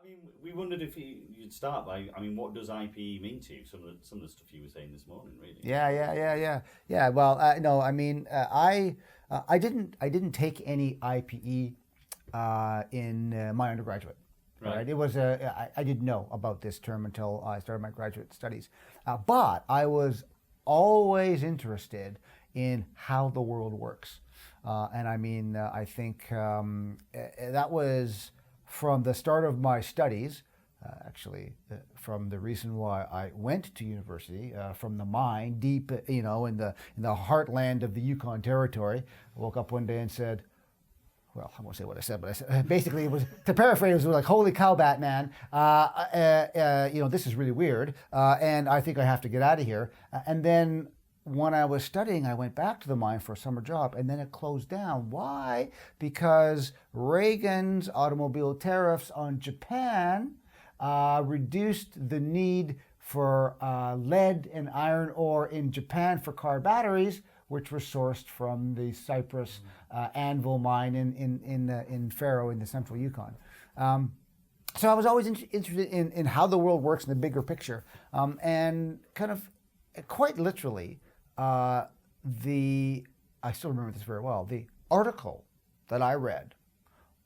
mean, we wondered if you'd start by, I mean, what does IPE mean to you? Some of the stuff you were saying this morning, really. Yeah. Well, no, I mean, I didn't take any IPE in my undergraduate. Right. It was I didn't know about this term until I started my graduate studies, but I was always interested in how the world works, and I mean, I think that was from the start of my studies. Actually, from the reason why I went to university, from the mine deep, in the heartland of the Yukon Territory. I woke up one day and said, well, I won't say what I said, but I said, basically it was, to paraphrase, it was like, holy cow, Batman, this is really weird, and I think I have to get out of here. And then when I was studying, I went back to the mine for a summer job, and then it closed down. Why? Because Reagan's automobile tariffs on Japan reduced the need for lead and iron ore in Japan for car batteries, which were sourced from the Cypress anvil mine in Faro in the central Yukon. So I was always interested in how the world works in the bigger picture. And kind of quite literally, I still remember this very well, the article that I read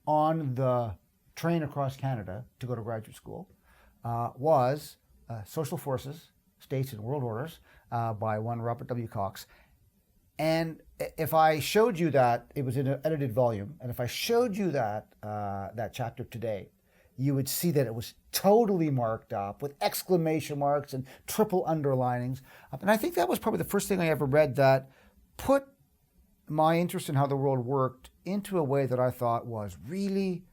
on the train across Canada to go to graduate school was Social Forces, States and World Orders by one Robert W. Cox. And if I showed you that, it was in an edited volume, and if I showed you that chapter today, you would see that it was totally marked up with exclamation marks and triple underlinings. And I think that was probably the first thing I ever read that put my interest in how the world worked into a way that I thought was really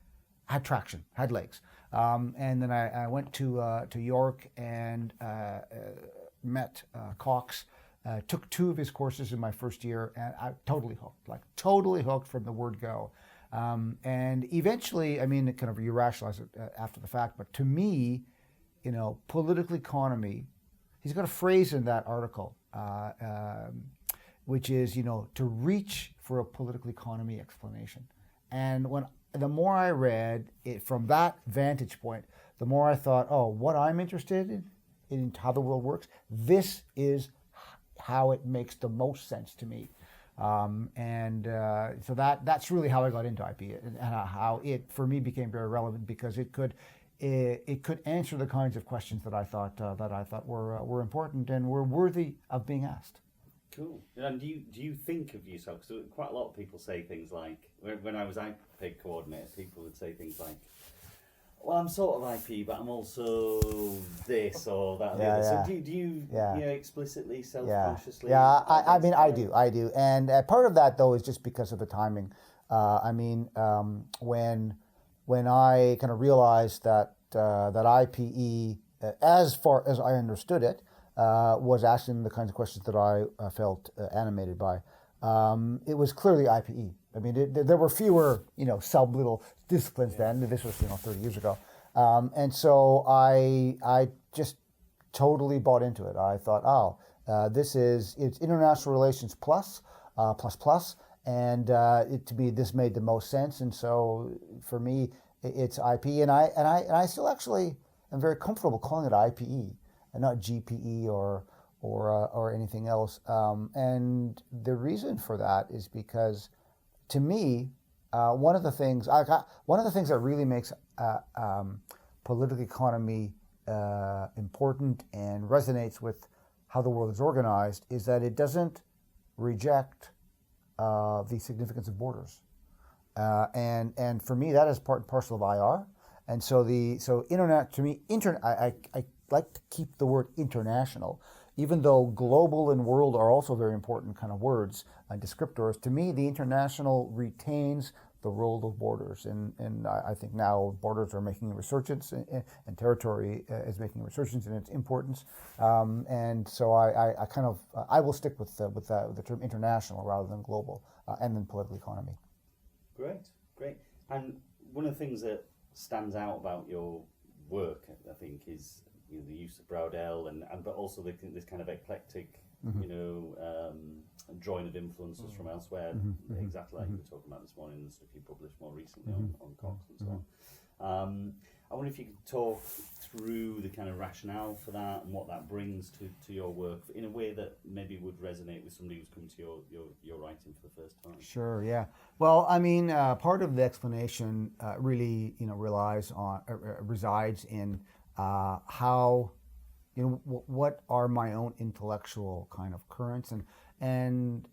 had traction, had legs. And then I went to York and met Cox. Took 2 of his courses in my first year, and I totally hooked from the word go. And eventually, I mean, kind of you rationalize it after the fact, but to me, political economy, he's got a phrase in that article, which is, to reach for a political economy explanation. And the more I read it from that vantage point, the more I thought, oh, what I'm interested in how the world works, this is how it makes the most sense to me. So that's really how I got into IPE and how it, for me, became very relevant because it could answer the kinds of questions that I thought were important and were worthy of being asked. Cool. And do you think of yourself? Because quite a lot of people say things like, when I was IPE coordinator, people would say things like, well, I'm sort of IPE, but I'm also this or that. Or the other. So do you explicitly, self-consciously? Yeah, I mean, I do. And part of that, though, is just because of the timing. When I kind of realized that IPE, as far as I understood it, was asking the kinds of questions that I felt animated by. It was clearly IPE. I mean, there were fewer, sub-little disciplines then. This was, 30 years ago. And so I just totally bought into it. I thought, it's international relations plus. And to me, this made the most sense. And so for me, it's IPE. And I still actually am very comfortable calling it IPE and not GPE or anything else. And the reason for that is because, to me, one of the things that really makes political economy important and resonates with how the world is organized is that it doesn't reject the significance of borders. And for me, that is part and parcel of IR. And so internet to me, I like to keep the word international, even though global and world are also very important kind of words and descriptors. To me, the international retains the role of borders, and I think now borders are making a resurgence, and territory is making a resurgence in its importance. And so I will stick with the term international rather than global, and then political economy. Great. And one of the things that stands out about your work, I think, is the use of Randall and but also this kind of eclectic you know, drawing of influences from elsewhere, exactly like you were talking about this morning, the stuff you published more recently on Cox and so on. I wonder if you could talk through the kind of rationale for that and what that brings to your work in a way that maybe would resonate with somebody who's coming to your writing for the first time. Sure. Yeah. Well, I mean, part of the explanation really, resides in how, what are my own intellectual kind of currents, and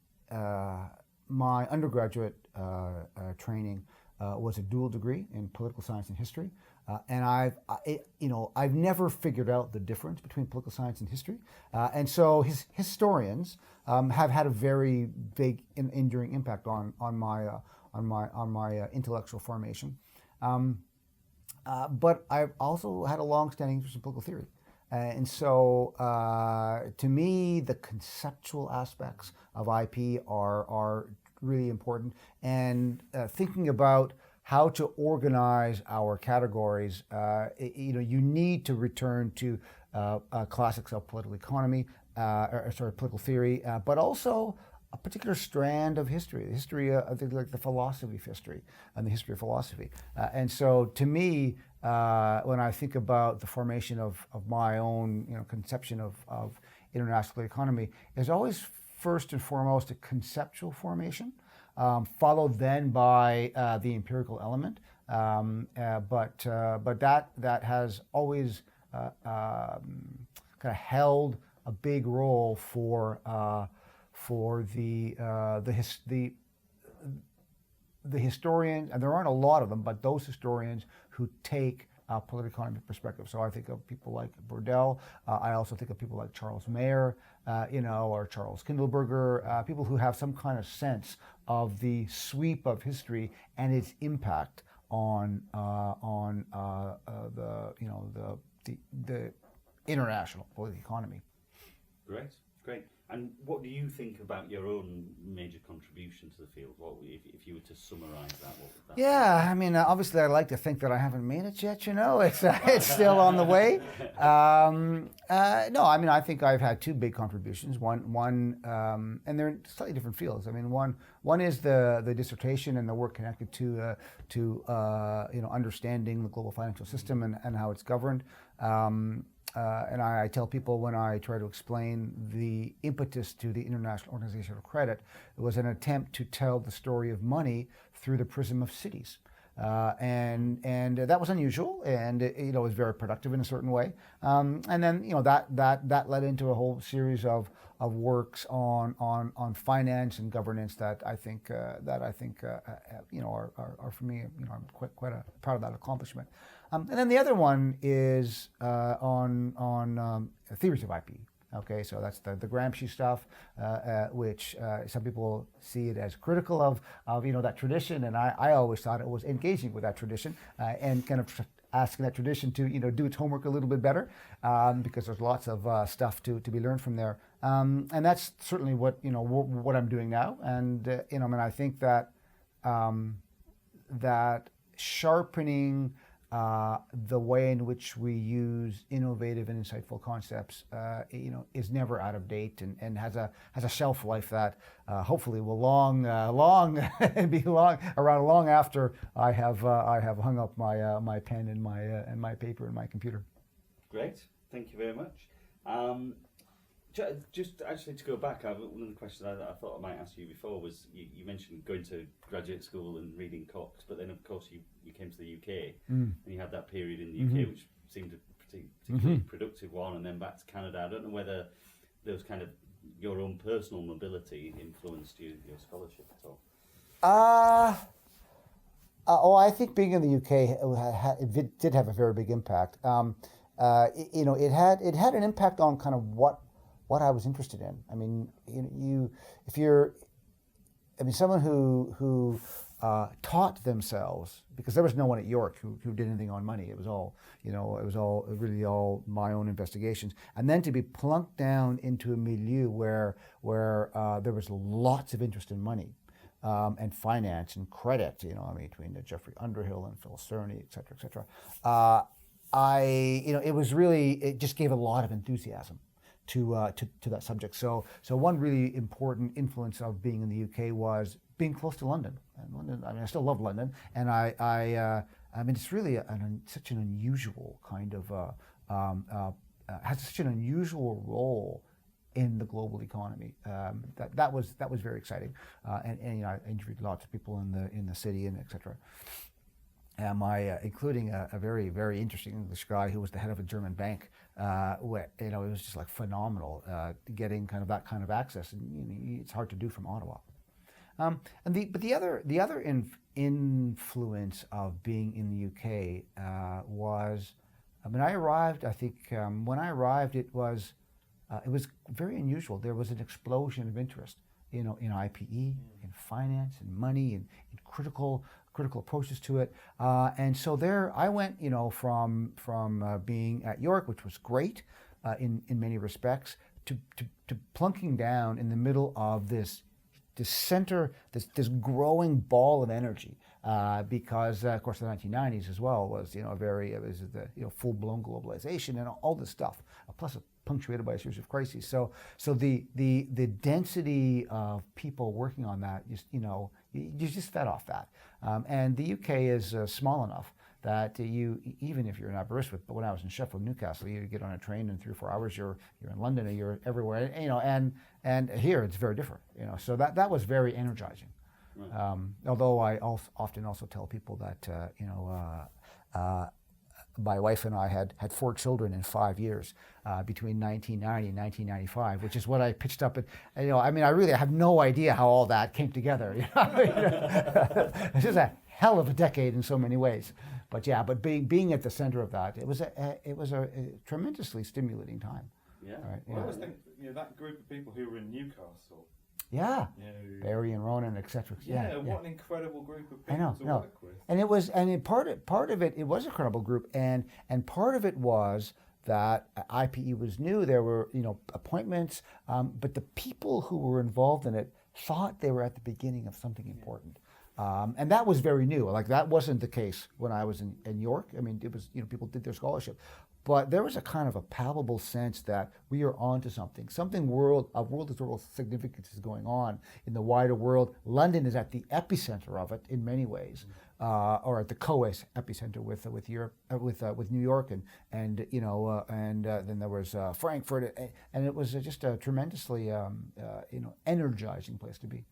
my undergraduate training was a dual degree in political science and history. And I've never figured out the difference between political science and history, and so historians have had a very big, enduring impact on my intellectual formation. But I've also had a long-standing interest in political theory, and so to me, the conceptual aspects of IP are really important, and thinking about how to organize our categories, you need to return to classics of political economy, political theory, but also a particular strand of history, the history of the philosophy of history and the history of philosophy. And so to me, when I think about the formation of my own conception of international economy, is always first and foremost a conceptual formation. Followed then by the empirical element, but that has always kind of held a big role for the historians, and there aren't a lot of them, but those historians who take a political economy perspective. So I think of people like Burdell. I also think of people like Charles Mayer, or Charles Kindleberger, people who have some kind of sense of the sweep of history and its impact on the international political economy. Great. And what do you think about your own major contribution to the field? What, if you were to summarise that, what would that be? Yeah, I mean, obviously, I like to think that I haven't made it yet. It's still on the way. No, I mean, I think I've had two big contributions. One, and they're in slightly different fields. I mean, one is the dissertation and the work connected to understanding the global financial system and how it's governed. And I tell people when I try to explain the impetus to the International Organization of Credit, it was an attempt to tell the story of money through the prism of cities. And that was unusual, and it was very productive in a certain way. And then that led into a whole series of works on finance and governance that I think are for me, I'm quite proud of that accomplishment. And then the other one is on theories of IP. Okay, so that's the Gramsci stuff, which some people see it as critical of that tradition, and I always thought it was engaging with that tradition and kind of asking that tradition to do its homework a little bit better, because there's lots of stuff to be learned from there, and that's certainly what I'm doing now, and I think that that sharpening the way in which we use innovative and insightful concepts, is never out of date and has a shelf life that hopefully will be around long after I have hung up my pen and my paper and my computer. Great, thank you very much. Just actually to go back, one of the questions I thought I might ask you before was you mentioned going to graduate school and reading Cox, but then of course you came to the UK and you had that period in the UK which seemed a particularly productive one, and then back to Canada. I don't know whether those kind of your own personal mobility influenced your scholarship at all. I think being in the UK it did have a very big impact. It had an impact on kind of what I was interested in. I mean, someone who taught themselves, because there was no one at York who did anything on money. It was all, really all my own investigations. And then to be plunked down into a milieu where there was lots of interest in money and finance and credit, between Jeffrey Underhill and Phil Cerny, et cetera, it just gave a lot of enthusiasm to that subject. So one really important influence of being in the UK was being close to London. And London, I mean, I still love London, and I mean, it's really such an unusual kind of has such an unusual role in the global economy. That was very exciting, and you know, I interviewed lots of people in the city and etc. Including a very, very interesting English guy who was the head of a German bank. Where, you know, it was just like phenomenal getting kind of that kind of access, and you know, it's hard to do from Ottawa. But the other influence of being in the UK was, when I arrived. I think when I arrived, it was very unusual. There was an explosion of interest, you know, in IPE, in finance, and money, and in critical approaches to it. And so there I went, you know, from being at York, which was great in many respects, to plunking down in the middle of this center, this growing ball of energy, because of course the 1990s as well was, you know, it was the, you know, full-blown globalization and all this stuff, plus punctuated by a series of crises. So the density of people working on that, just, you know, you just fed off that. And the UK is small enough that even if you're in Aberystwyth, but when I was in Sheffield, Newcastle, you get on a train in 3 or 4 hours, you're in London, and you're everywhere, you know, and here it's very different, you know. So that was very energizing. Right. Although I often also tell people that you know, my wife and I had 4 children in 5 years between 1990 and 1995, which is what I pitched up at. You know, I mean, I really have no idea how all that came together. You know? It's just a hell of a decade in so many ways. But yeah, being at the center of that, it was a tremendously stimulating time. Yeah. Right? Well, I always think, you know, that group of people who were in Newcastle. Yeah, you know, Barry and Ronan, etc. Yeah, what an incredible group of people to work with. And part of it was a credible group, and part of it was that IPE was new. There were, you know, appointments, but the people who were involved in it thought they were at the beginning of something important. And that was very new. Like, that wasn't the case when I was in York. I mean, it was, you know, people did their scholarship. But there was a kind of a palpable sense that we are onto something. Something of world historical significance is going on in the wider world. London is at the epicenter of it in many ways, or at the epicenter with Europe, with New York, and you know, and then there was Frankfurt, and it was just a tremendously you know, energizing place to be.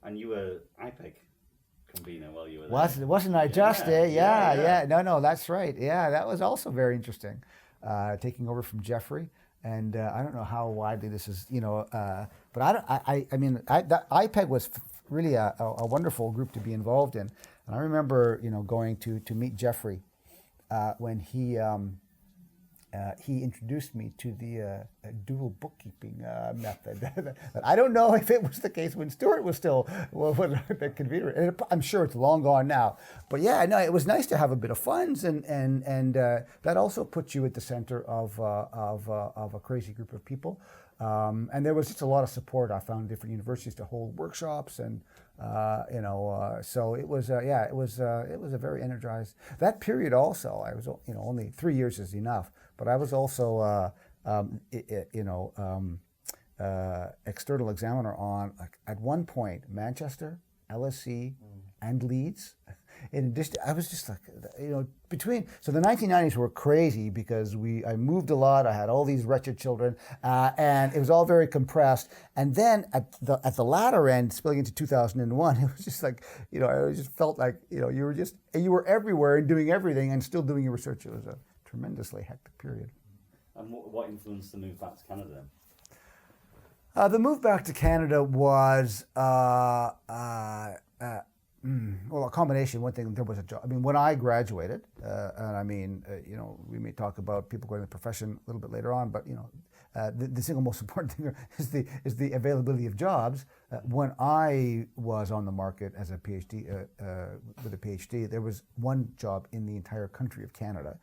And you were IPEG convener while you were there. Wasn't I just there? Yeah. No, that's right. Yeah, that was also very interesting. Taking over from Jeffrey, and I don't know how widely this is, you know, but I mean, IPEG was really a wonderful group to be involved in. And I remember, you know, going to meet Jeffrey when he introduced me to the dual bookkeeping method. I don't know if it was the case when Stuart was still the convener. I'm sure it's long gone now. But yeah, no, it was nice to have a bit of funds, and that also puts you at the center of a crazy group of people. And there was just a lot of support. I found different universities to hold workshops, and you know, so it was it was a very energized. That period also, I was, you know, only 3 years is enough, but I was also you know, external examiner on, like, at one point, Manchester, LSE, and Leeds. In addition, I was just like, you know, so the 1990s were crazy because I moved a lot. I had all these wretched children, and it was all very compressed. And then at the latter end, spilling into 2001, it was just like, you know, I just felt like, you know, you were everywhere and doing everything and still doing your research. It was a tremendously hectic period. And what influenced the move back to Canada then? The move back to Canada was well, a combination. One thing, there was a job. I mean, when I graduated, and I mean, you know, we may talk about people going to the profession a little bit later on, but you know, the single most important thing is the availability of jobs. When I was on the market as a PhD with a PhD, there was one job in the entire country of Canada.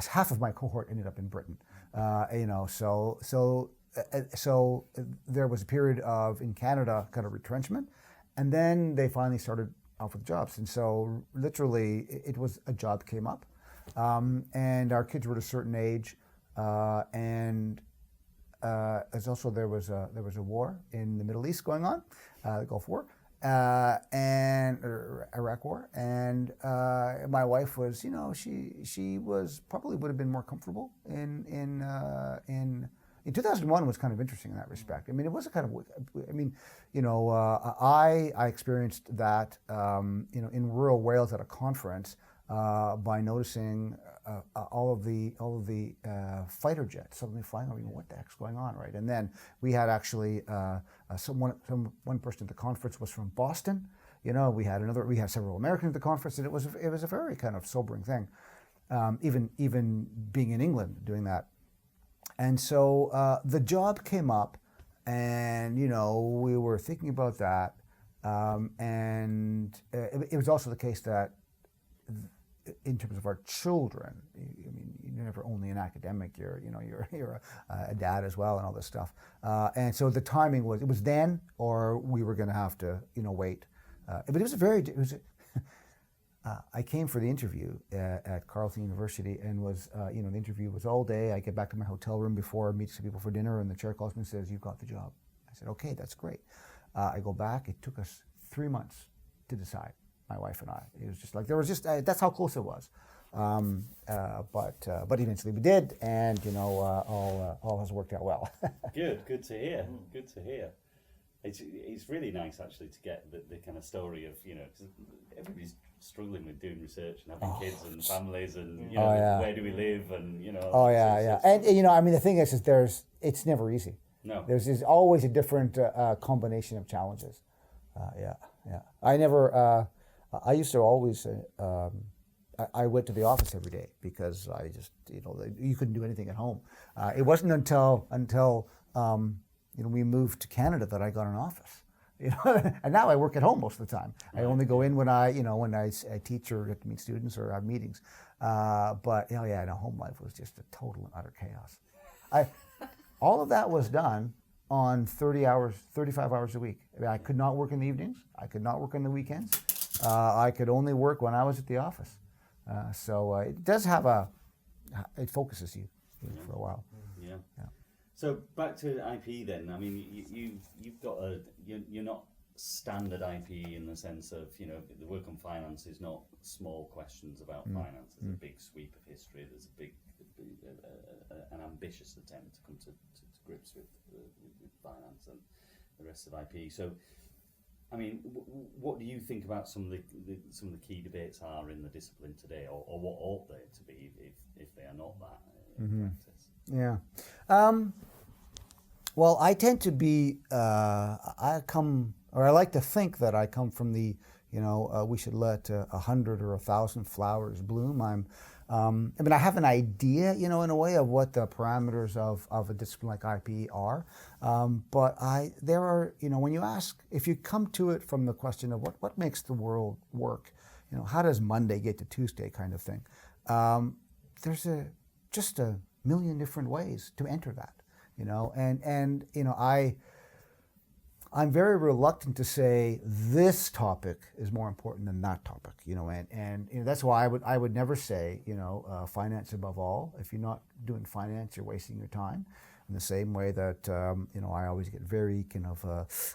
Half of my cohort ended up in Britain. You know, so there was a period of, in Canada, kind of retrenchment, and then they finally started off with jobs. And so literally it was a job came up, and our kids were at a certain age, and there was a war in the Middle East going on, the Gulf War, and Iraq War, and my wife was, she was probably would have been more comfortable in 2001 was kind of interesting in that respect. I mean, it was a kind of, I experienced that, in rural Wales at a conference by noticing all of the fighter jets suddenly flying over. What the heck's going on, right? And then we had actually one person at the conference was from Boston. We had several Americans at the conference, and it was a very kind of sobering thing. Even being in England doing that. And so the job came up, and we were thinking about that, and it was also the case that in terms of our children, you're never only an academic. You're a dad as well, and all this stuff. And so the timing was then, or we were going to have to wait. But it was I came for the interview at Carleton University, and the interview was all day. I get back to my hotel room before I meet some people for dinner, and the chair calls me and says, "You've got the job." I said, "Okay, that's great." I go back. It took us 3 months to decide, my wife and I. It was just like, that's how close it was. But eventually we did, and all has worked out well. Good to hear. Good to hear. It's really nice actually to get the kind of story of, because everybody's struggling with doing research and having kids and families and where do we live and Oh yeah. And the thing is it's never easy. No. There's always a different combination of challenges. Yeah. I used to always I went to the office every day because I just you couldn't do anything at home. It wasn't until we moved to Canada that I got an office. And now I work at home most of the time. I only go in when I teach or get to meet students or have meetings. But home life was just a total and utter chaos. All of that was done on 35 hours a week. I could not work in the evenings. I could not work on the weekends. I could only work when I was at the office. So it does have it focuses you for a while. Yeah. So back to IPE then. I mean, you've got you're not standard IPE in the sense of the work on finance is not small questions about finance. There's a big sweep of history. There's a big an ambitious attempt to come to grips with finance and the rest of IPE. So, I mean, what do you think about some of the key debates are in the discipline today, or what ought they to be if they are not that in practice? Yeah. Well, I tend to be, I like to think that I come from the, we should let 100 or 1,000 flowers bloom. I have an idea, in a way of what the parameters of a discipline like IPE are. But there are, when you ask, if you come to it from the question of what makes the world work, how does Monday get to Tuesday kind of thing, there's just a million different ways to enter that, I'm very reluctant to say this topic is more important than that topic, and that's why I would never say, finance above all. If you're not doing finance, you're wasting your time. In the same way that, I always get very kind of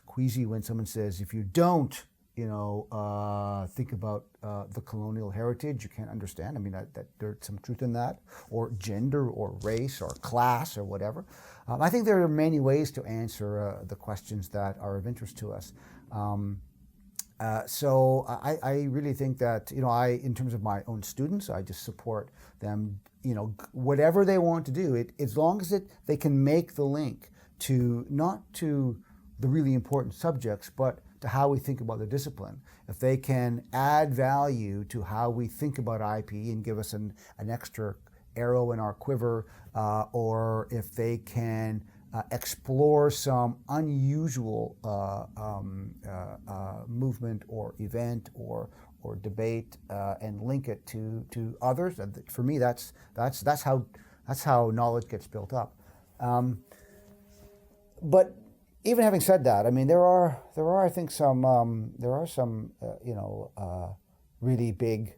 queasy when someone says, if you don't, think about the colonial heritage, you can't understand. I mean, that there's some truth in that, or gender, or race, or class, or whatever. I think there are many ways to answer the questions that are of interest to us. So I really think that, in terms of my own students, I just support them, whatever they want to do, as long as they can make the link to, not to the really important subjects, but to how we think about the discipline. If they can add value to how we think about IPE and give us an extra arrow in our quiver, or if they can explore some unusual movement or event or debate and link it to others, for me that's how knowledge gets built up. But even having said that, I mean, there are I think some really big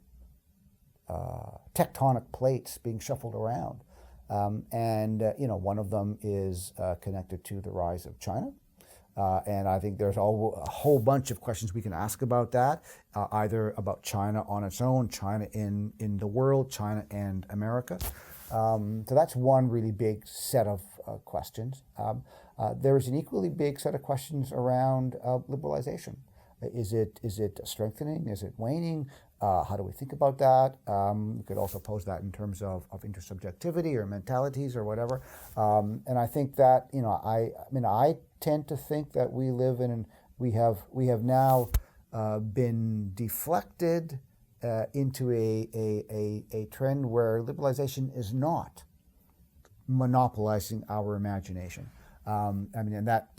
tectonic plates being shuffled around, One of them is connected to the rise of China. And I think there's a whole bunch of questions we can ask about that, either about China on its own, China in the world, China and America. So that's one really big set of questions. There's an equally big set of questions around liberalization. Is it strengthening? Is it waning? How do we think about that? We could also pose that in terms of intersubjectivity or mentalities or whatever. And I think that I tend to think that we live we have now been deflected into a trend where liberalization is not monopolizing our imagination. And that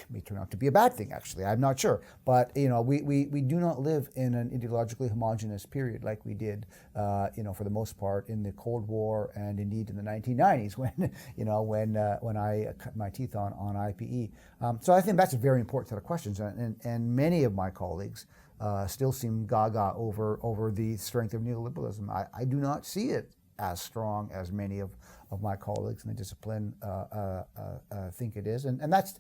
may turn out to be a bad thing, actually. I'm not sure. But, we do not live in an ideologically homogenous period like we did, for the most part in the Cold War and indeed in the 1990s when I cut my teeth on IPE. So I think that's a very important set of questions. And many of my colleagues still seem gaga over the strength of neoliberalism. I do not see it as strong as many of my colleagues in the discipline think it is, and that's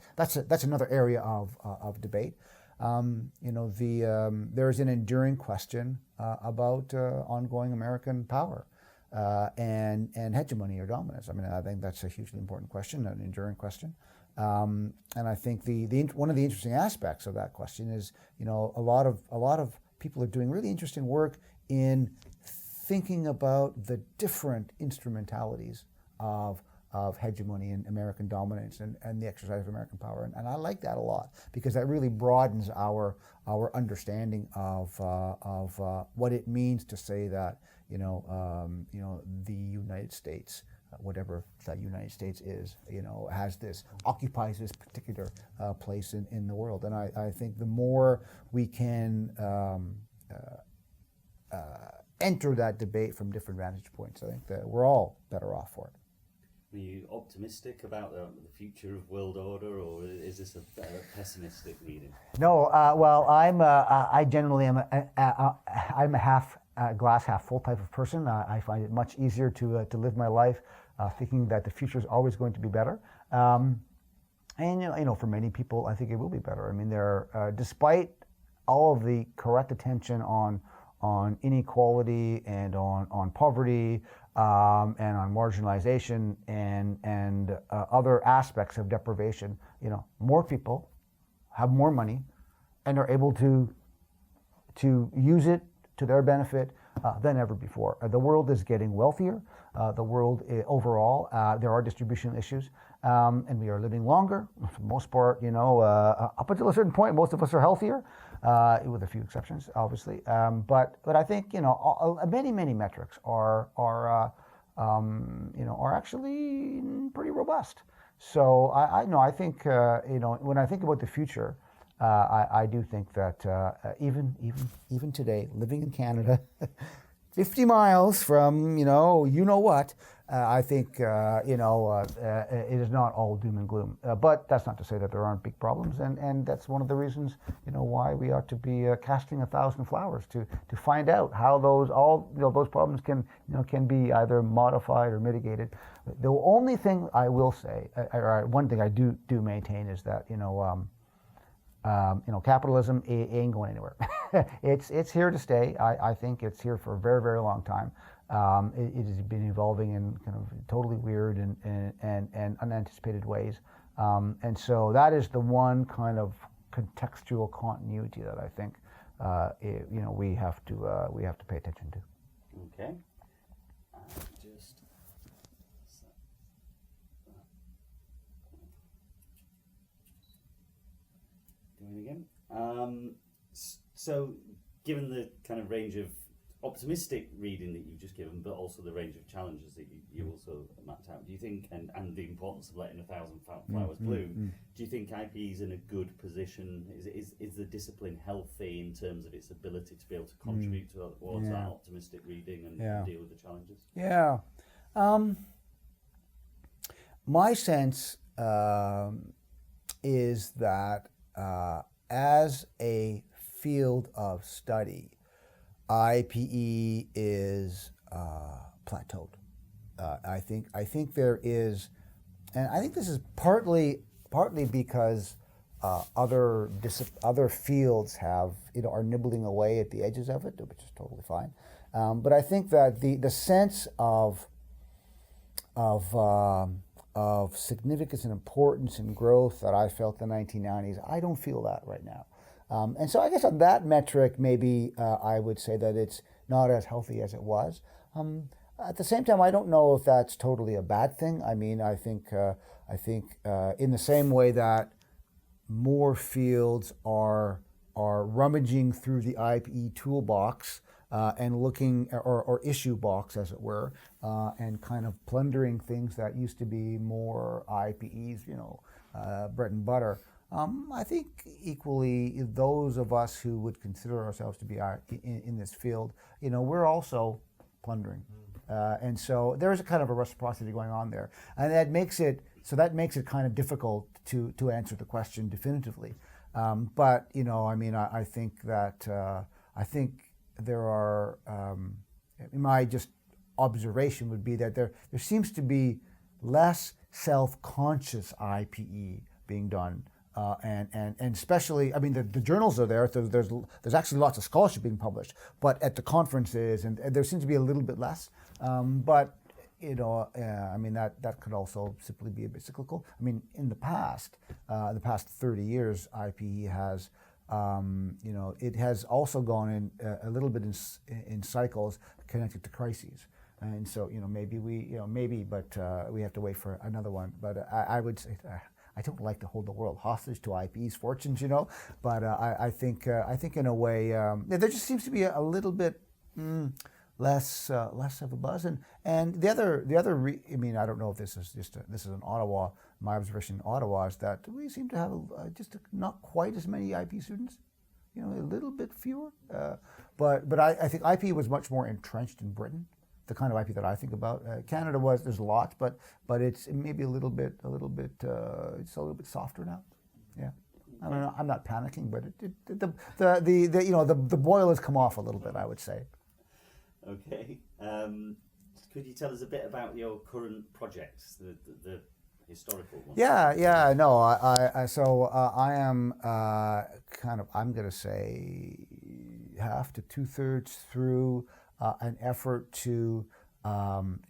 another area of debate. There's an enduring question about ongoing American power and hegemony or dominance. I think that's a hugely important question, an enduring question. And I think one of the interesting aspects of that question is, a lot of people are doing really interesting work in thinking about the different instrumentalities of hegemony and American dominance and the exercise of American power, and I like that a lot because that really broadens our understanding of what it means to say that the United States, whatever that United States is, occupies this particular place in the world, and I think the more we can enter that debate from different vantage points, I think that we're all better off for it. Are you optimistic about the future of world order, or is this a pessimistic reading? No, well, I generally am I'm a glass half full type of person. I find it much easier to live my life thinking that the future is always going to be better. And for many people, I think it will be better. Despite all of the correct attention on inequality and on poverty and on marginalization and other aspects of deprivation, more people have more money and are able to use it to their benefit than ever before. The world is getting wealthier. The world overall, there are distribution issues, and we are living longer. For the most part, up until a certain point, most of us are healthier, with a few exceptions, obviously. But I think many metrics are actually pretty robust. So I think when I think about the future, I do think that even today, living in Canada, 50 miles from what, I think it is not all doom and gloom. But that's not to say that there aren't big problems, and that's one of the reasons why we ought to be casting 1,000 flowers to find out how those problems can be either modified or mitigated. The only thing I will say, or one thing I do maintain, is that capitalism ain't going anywhere. It's here to stay. I think it's here for a very, very long time. It has been evolving in kind of totally weird and unanticipated ways. And so that is the one kind of contextual continuity that I think we have to pay attention to. Okay. Doing again. So, given the kind of range of optimistic reading that you've just given, but also the range of challenges that you also mapped out, do you think, and the importance of letting 1,000 flowers bloom, do you think IPE is in a good position? Is the discipline healthy in terms of its ability to be able to contribute towards that optimistic reading and deal with the challenges? Yeah. My sense is that as a field of study, IPE is plateaued. I think there is, and I think this is partly because other fields have are nibbling away at the edges of it, which is totally fine. But I think that the sense of significance and importance and growth that I felt in the 1990s, I don't feel that right now. And so I guess on that metric, maybe I would say that it's not as healthy as it was. At the same time, I don't know if that's totally a bad thing. I mean, I think in the same way that more fields are rummaging through the IPE toolbox and looking, or issue box, as it were, and kind of plundering things that used to be more IPE's, bread and butter. I think equally those of us who would consider ourselves to be in this field, we're also plundering. And so there is a kind of a reciprocity going on there. And that makes it kind of difficult to answer the question definitively. But, I think that, I think there are, my just observation would be that there seems to be less self-conscious IPE being done. And especially, the journals are there. There's actually lots of scholarship being published, but at the conferences, and there seems to be a little bit less. But that could also simply be a bit cyclical. In the past 30 years, IPE has, it has also gone in a little bit in cycles connected to crises. And so, maybe, but we have to wait for another one. But I would say, I don't like to hold the world hostage to IPE's fortunes, but I think in a way there just seems to be a little bit less of a buzz, and the other I don't know if this is in Ottawa. My observation in Ottawa is that we seem to have not quite as many IPE students, a little bit fewer, but I think IPE was much more entrenched in Britain. The kind of IP that I think about. Canada there's a lot, but it's maybe a little bit it's a little bit softer now. Yeah, I'm not panicking, but the boil has come off a little bit, I would say. Okay, could you tell us a bit about your current projects, the historical ones? Yeah, no, I am I'm going to say half to 2/3 through an effort to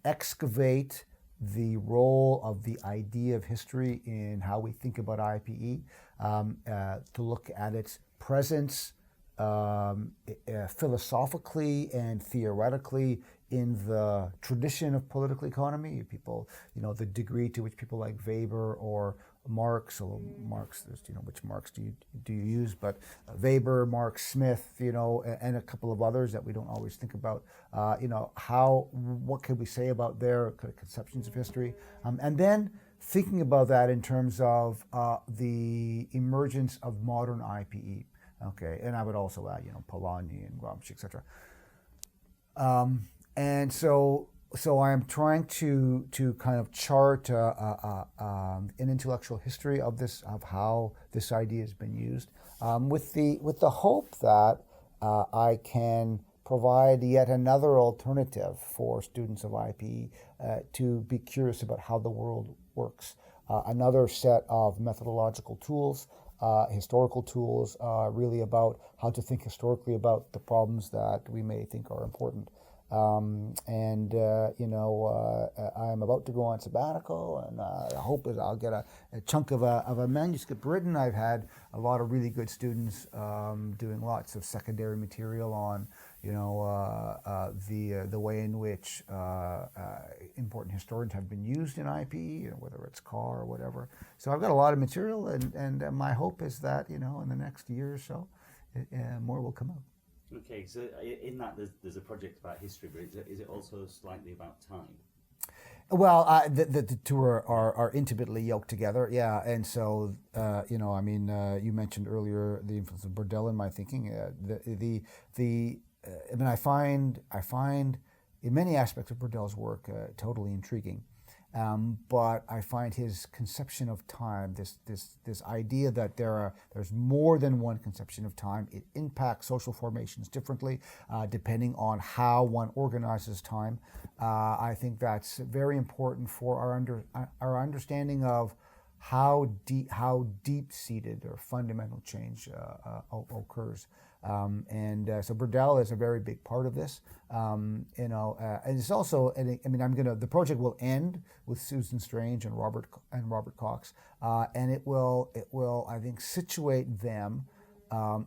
excavate the role of the idea of history in how we think about IPE, to look at its presence philosophically and theoretically in the tradition of political economy. People, the degree to which people like Weber or Marx, there's, which Marx do you use, but Weber, Marx, Smith, and a couple of others that we don't always think about, what can we say about their conceptions of history, and then thinking about that in terms of the emergence of modern IPE. Okay, and I would also add, Polanyi and Gramsci, etc. And so I am trying to kind of chart an intellectual history of how this idea has been used, with the hope that I can provide yet another alternative for students of IPE to be curious about how the world works. Another set of methodological tools, historical tools, really about how to think historically about the problems that we may think are important. I am about to go on sabbatical, and the hope is I'll get a chunk of a manuscript written. I've had a lot of really good students doing lots of secondary material on, the way in which important historians have been used in IPE, whether it's Carr or whatever. So I've got a lot of material, and my hope is that, in the next year or so, more will come out. Okay, so in that there's a project about history, but is it also slightly about time? Well, the two are intimately yoked together, yeah. And so, you mentioned earlier the influence of Burdell in my thinking. I find in many aspects of Burdell's work totally intriguing. But I find his conception of time, this idea that there's more than one conception of time. It impacts social formations differently depending on how one organizes time. I think that's very important for our understanding of how deep-seated or fundamental change occurs. So Burdell is a very big part of this, and it's also. The project will end with Susan Strange and Robert Cox, and it will I think situate them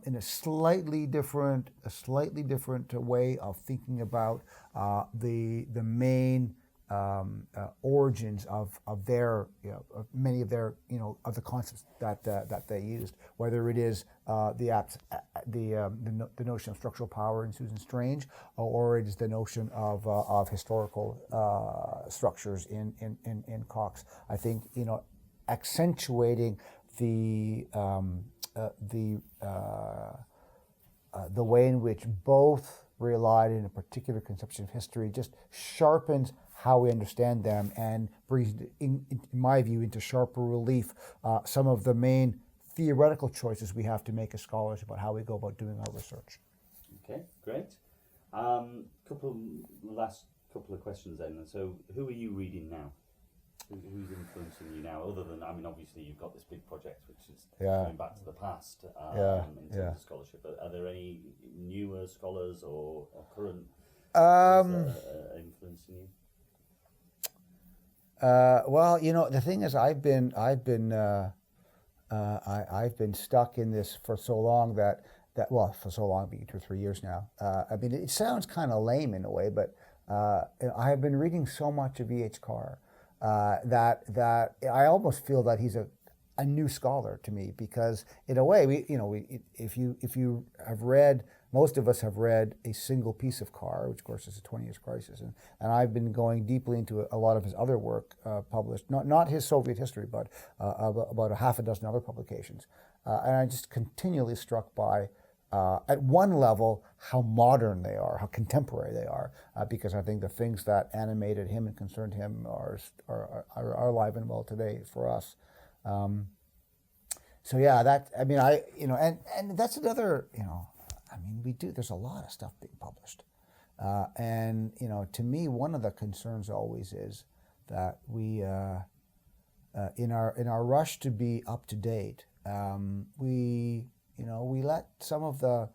in a slightly different way of thinking about the main origins of their of many of their of the concepts that they used, whether it is the notion of structural power in Susan Strange, or it is the notion of historical structures in Cox. I think accentuating the way in which both relied in a particular conception of history just sharpens how we understand them and brings, in my view, into sharper relief some of the main theoretical choices we have to make as scholars about how we go about doing our research. Okay, great. Last couple of questions then. So, who are you reading now? Who's influencing you now? Other than, obviously you've got this big project which is going back to the past in terms of scholarship. But are there any newer scholars or current influencing you? Well, the thing is, I've been stuck in this for so long for so long, being 2 or 3 years now. It sounds kind of lame in a way, but I have been reading so much of E.H. Carr that I almost feel that he's a new scholar to me, because in a way, if you have read, most of us have read a single piece of Carr, which of course is the 20 Years Crisis, and I've been going deeply into a lot of his other work published, not his Soviet history, but about a half a dozen other publications, and I'm just continually struck by, at one level, how modern they are, how contemporary they are, because I think the things that animated him and concerned him are alive and well today for us. So yeah, and that's another, there's a lot of stuff being published. And to me, one of the concerns always is that we, in our rush to be up to date, we let some of the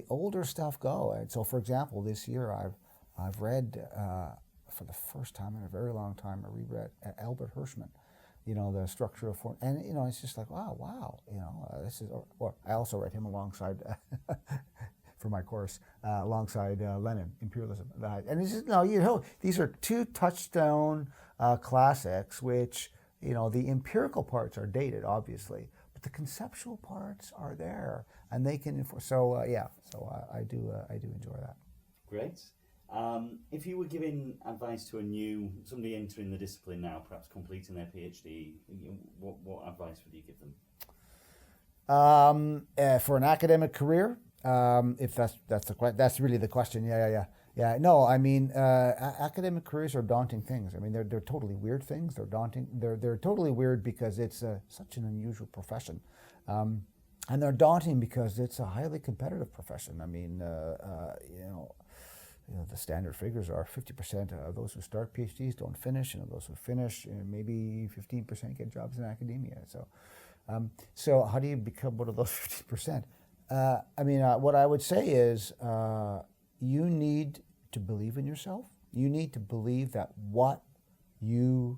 older stuff go. And so, for example, this year I've read, for the first time in a very long time, I reread Albert Hirschman, the structure of form, and it's just like wow, this is. Or I also read him alongside for my course alongside Lenin, Imperialism, and it's just these are two touchstone classics, which the empirical parts are dated, obviously, but the conceptual parts are there, and they can inform. So I do enjoy that. Great. If you were giving advice to somebody entering the discipline now, perhaps completing their PhD, what advice would you give them? For an academic career, if that's really the question. Yeah. No, academic careers are daunting things. They're totally weird things. They're daunting. They're totally weird because it's such an unusual profession, and they're daunting because it's a highly competitive profession. The standard figures are 50% of those who start PhDs don't finish, and of those who finish, maybe 15% get jobs in academia. So how do you become one of those 50%? What I would say is you need to believe in yourself. You need to believe that what you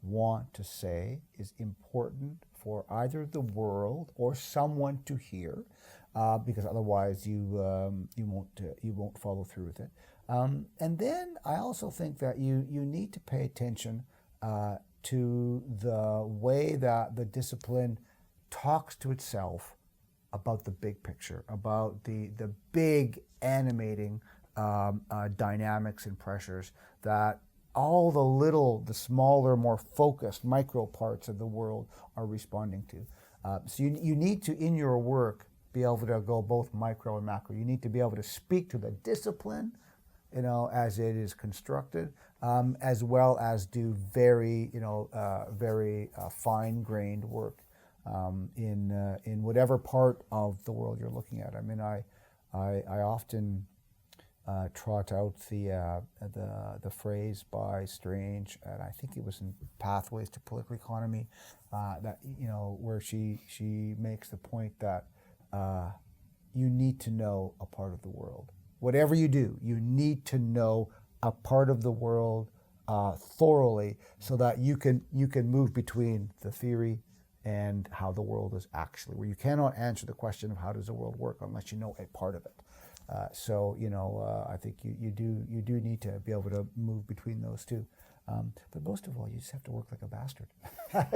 want to say is important for either the world or someone to hear. Because otherwise you won't follow through with it. And then I also think that you need to pay attention to the way that the discipline talks to itself about the big picture, about the big animating dynamics and pressures that all the smaller, more focused micro parts of the world are responding to. So you need to, in your work, be able to go both micro and macro. You need to be able to speak to the discipline as it is constructed, as well as do very, very fine-grained work in whatever part of the world you're looking at. I mean, I often trot out the phrase by Strange, and I think it was in Pathways to Political Economy, that where she makes the point that you need to know a part of the world. Whatever you do, you need to know a part of the world thoroughly, so that you can move between the theory and how the world is actually. Where you cannot answer the question of how does the world work unless you know a part of it. So I think you do need to be able to move between those two. But most of all, you just have to work like a bastard.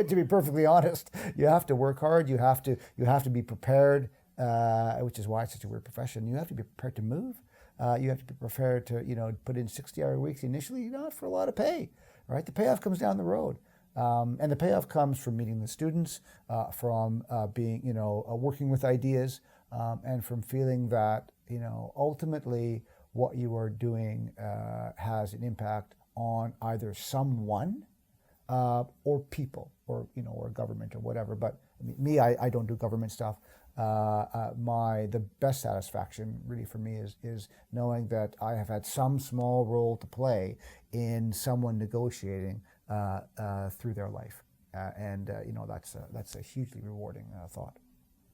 To be perfectly honest, you have to work hard. You have to be prepared, which is why it's such a weird profession. You have to be prepared to move. You have to be prepared to put in 60-hour weeks initially, not for a lot of pay. Right, the payoff comes down the road. And the payoff comes from meeting the students, from being, working with ideas, and from feeling that, ultimately what you are doing has an impact on either someone or people, or government or whatever. But I don't do government stuff. The best satisfaction really for me is knowing that I have had some small role to play in someone negotiating through their life, and that's a hugely rewarding thought.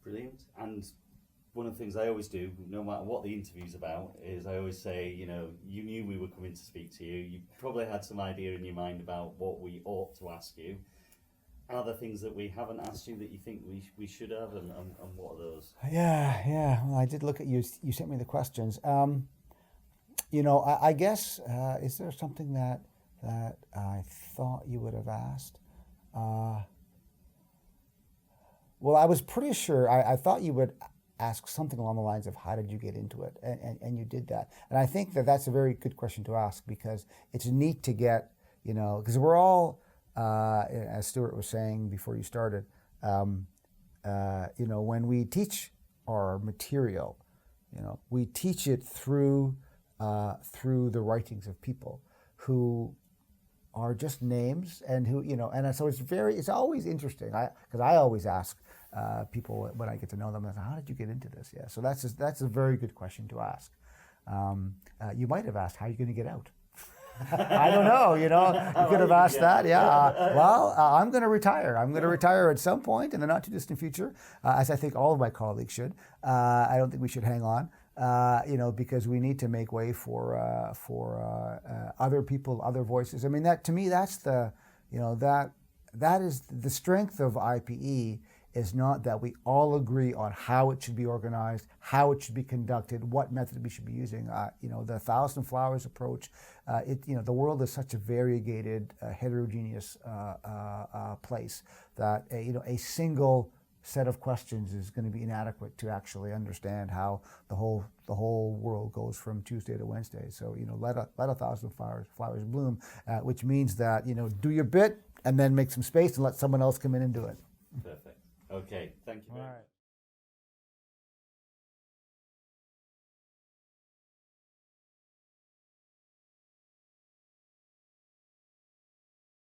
Brilliant. And one of the things I always do, no matter what the interview's about, is I always say, you knew we were coming to speak to you. You probably had some idea in your mind about what we ought to ask you. Are there things that we haven't asked you that you think we should have, and what are those? Yeah. Well, I did look at you. You sent me the questions. I guess, is there something that I thought you would have asked? Well, I was pretty sure. I thought you would ask something along the lines of how did you get into it, and you did that. And I think that's a very good question to ask, because it's neat to get, because we're all, as Stuart was saying before you started, when we teach our material, we teach it through the writings of people who are just names, and who, and so it's always interesting. Because I always ask people when I get to know them, how did you get into this? Yeah, so that's a very good question to ask. You might have asked, how are you going to get out? I don't know, you could have asked that, yeah. I'm going to retire. I'm going to retire at some point in the not too distant future, as I think all of my colleagues should. I don't think we should hang on, because we need to make way for other people, other voices. I mean, to me, that's that is the strength of IPE. Is not that we all agree on how it should be organized, how it should be conducted, what method we should be using. The 1,000 Flowers approach. The world is such a variegated, heterogeneous place that a single set of questions is going to be inadequate to actually understand how the whole world goes from Tuesday to Wednesday. So let 1,000 flowers bloom, which means that do your bit and then make some space and let someone else come in and do it. Perfect. Okay, thank you very much.